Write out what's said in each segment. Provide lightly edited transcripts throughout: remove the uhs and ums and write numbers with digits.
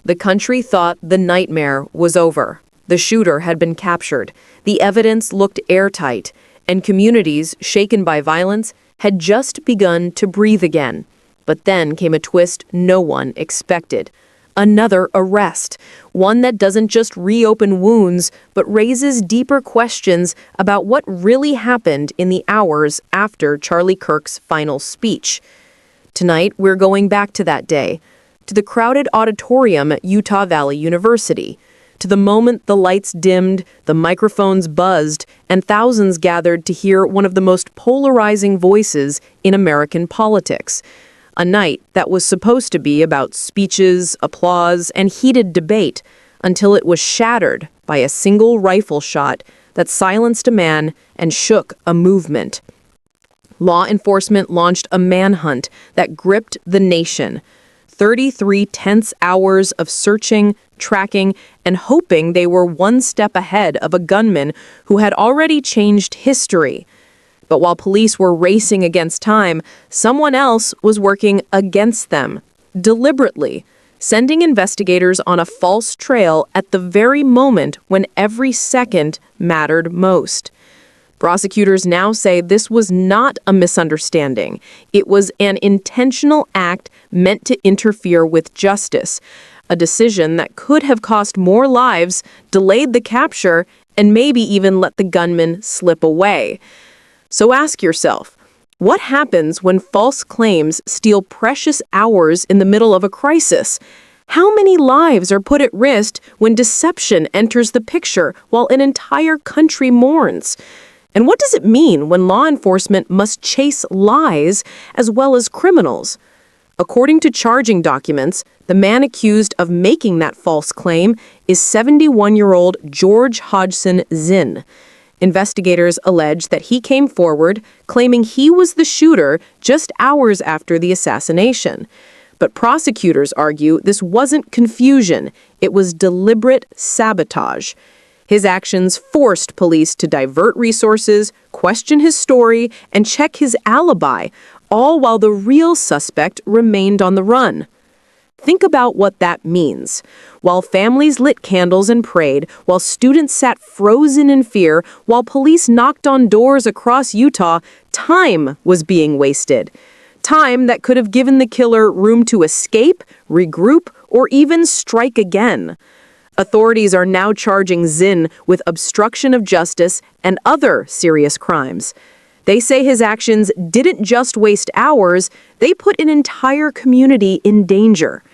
The country thought the nightmare was over. The shooter had been captured. The evidence looked airtight, and communities shaken by violence had just begun to breathe again. But then came a twist no one expected. Another arrest, one that doesn't just reopen wounds, but raises deeper questions about what really happened in the hours after Charlie Kirk's final speech. Tonight, we're going back to that day, to the crowded auditorium at Utah Valley University, to the moment the lights dimmed, the microphones buzzed, and thousands gathered to hear one of the most polarizing voices in American politics. A night that was supposed to be about speeches, applause, and heated debate, until it was shattered by a single rifle shot that silenced a man and shook a movement. Law enforcement launched a manhunt that gripped the nation. 33 tense hours of searching, tracking, and hoping they were one step ahead of a gunman who had already changed history. But while police were racing against time, someone else was working against them, deliberately, sending investigators on a false trail at the very moment when every second mattered most. Prosecutors now say this was not a misunderstanding. It was an intentional act meant to interfere with justice, a decision that could have cost more lives, delayed the capture, and maybe even let the gunman slip away. So ask yourself, what happens when false claims steal precious hours in the middle of a crisis? How many lives are put at risk when deception enters the picture while an entire country mourns? And what does it mean when law enforcement must chase lies as well as criminals? According to charging documents, the man accused of making that false claim is 71-year-old George Hodgson Zinn. Investigators allege that he came forward claiming he was the shooter just hours after the assassination. But prosecutors argue this wasn't confusion, it was deliberate sabotage. His actions forced police to divert resources, question his story, and check his alibi, all while the real suspect remained on the run. Think about what that means. While families lit candles and prayed, while students sat frozen in fear, while police knocked on doors across Utah, time was being wasted. Time that could have given the killer room to escape, regroup, or even strike again. Authorities are now charging Zinn with obstruction of justice and other serious crimes. They say his actions didn't just waste hours, they put an entire community in danger.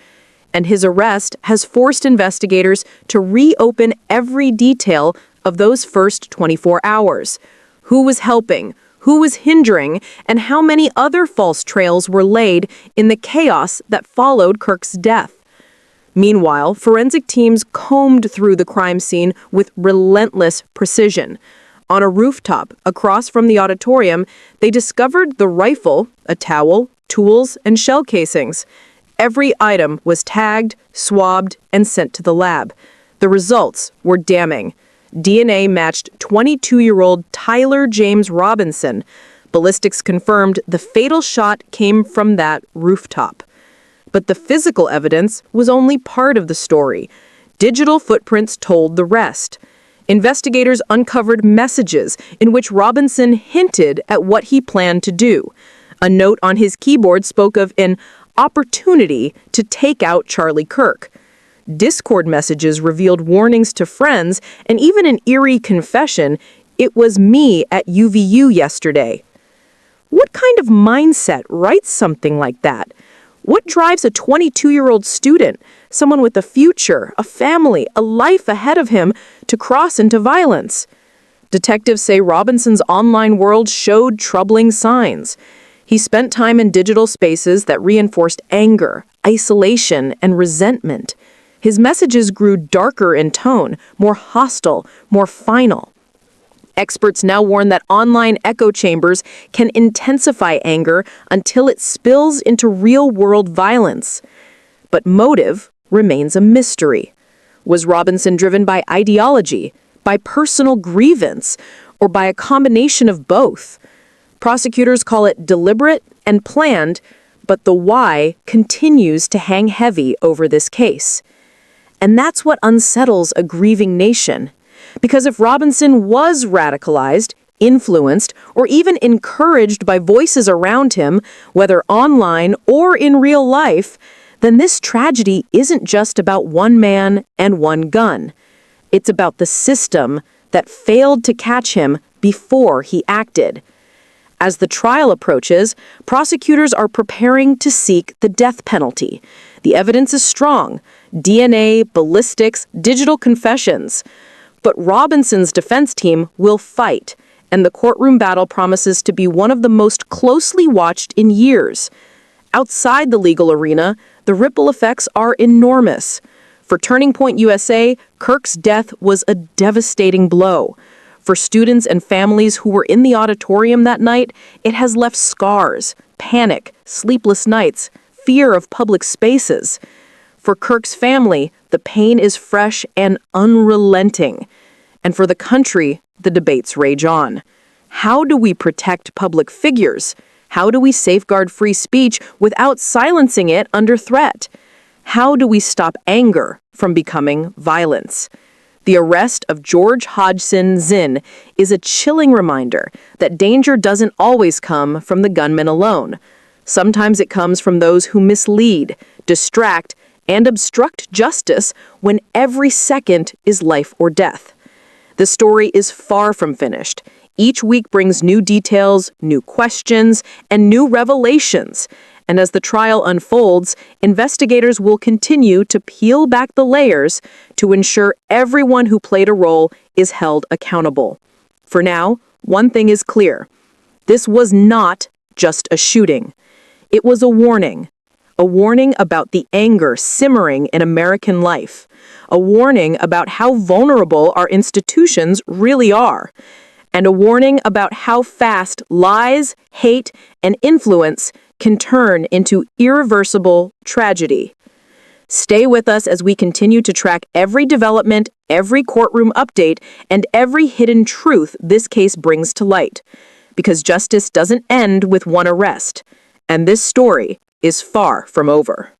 And his arrest has forced investigators to reopen every detail of those first 24 hours. Who was helping, who was hindering, and how many other false trails were laid in the chaos that followed Kirk's death. Meanwhile, forensic teams combed through the crime scene with relentless precision. On a rooftop across from the auditorium, they discovered the rifle, a towel, tools, and shell casings. Every item was tagged, swabbed, and sent to the lab. The results were damning. DNA matched 22-year-old Tyler James Robinson. Ballistics confirmed the fatal shot came from that rooftop. But the physical evidence was only part of the story. Digital footprints told the rest. Investigators uncovered messages in which Robinson hinted at what he planned to do. A note on his keyboard spoke of an opportunity to take out Charlie Kirk. Discord messages revealed warnings to friends and even an eerie confession, "It was me at UVU yesterday." What kind of mindset writes something like that? What drives a 22-year-old student, someone with a future, a family, a life ahead of him, to cross into violence? Detectives say Robinson's online world showed troubling signs. He spent time in digital spaces that reinforced anger, isolation, and resentment. His messages grew darker in tone, more hostile, more final. Experts now warn that online echo chambers can intensify anger until it spills into real-world violence. But motive remains a mystery. Was Robinson driven by ideology, by personal grievance, or by a combination of both? Prosecutors call it deliberate and planned, but the why continues to hang heavy over this case. And that's what unsettles a grieving nation. Because if Robinson was radicalized, influenced, or even encouraged by voices around him, whether online or in real life, then this tragedy isn't just about one man and one gun. It's about the system that failed to catch him before he acted. As the trial approaches, prosecutors are preparing to seek the death penalty. The evidence is strong: DNA, ballistics, digital confessions. But Robinson's defense team will fight, and the courtroom battle promises to be one of the most closely watched in years. Outside the legal arena, the ripple effects are enormous. For Turning Point USA, Kirk's death was a devastating blow. For students and families who were in the auditorium that night, it has left scars, panic, sleepless nights, fear of public spaces. For Kirk's family, the pain is fresh and unrelenting. And for the country, the debates rage on. How do we protect public figures? How do we safeguard free speech without silencing it under threat? How do we stop anger from becoming violence? The arrest of George Hodgson Zinn is a chilling reminder that danger doesn't always come from the gunman alone. Sometimes it comes from those who mislead, distract, and obstruct justice when every second is life or death. The story is far from finished. Each week brings new details, new questions, and new revelations. And as the trial unfolds, investigators will continue to peel back the layers to ensure everyone who played a role is held accountable. For now, one thing is clear: this was not just a shooting. It was a warning about the anger simmering in American life, a warning about how vulnerable our institutions really are, and a warning about how fast lies, hate, and influence can turn into irreversible tragedy. Stay with us as we continue to track every development, every courtroom update, and every hidden truth this case brings to light. Because justice doesn't end with one arrest, and this story is far from over.